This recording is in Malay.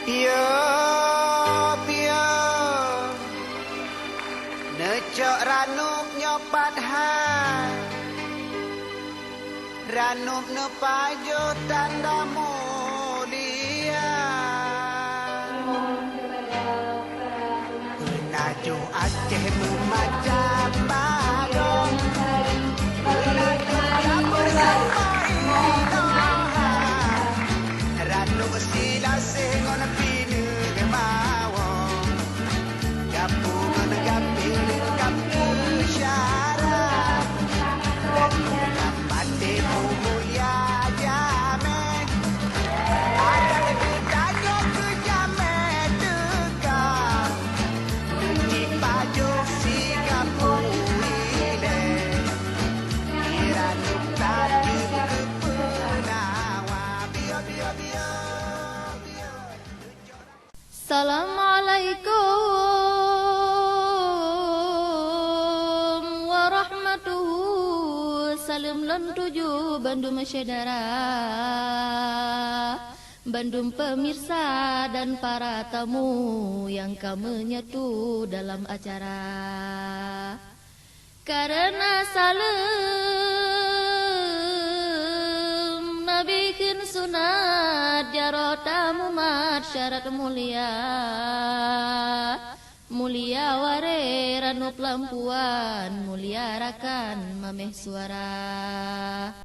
Pio, pio, necok ranup nyopat hai, ranup nepajo tanda mulia. Penaju Aceh memacam bagong, penaju dapur sama inoha, ranup sila sengon pinu gemawong, gabungan gapil kapu syarat, kapate mulia jame, ada ketanyo ke jame dekat, di paju si kapu ile, iranup tadi ke penawa, bio bio bio. Assalamualaikum warahmatullahi salam lan tuju Bandung Masyadara, Bandung pemirsa dan para tamu yang kami menyatu dalam acara. Karena salam nabikin sunat jarota mumat syarat mulia, mulia ware ranup lampuan, mulia rakan mameh suara.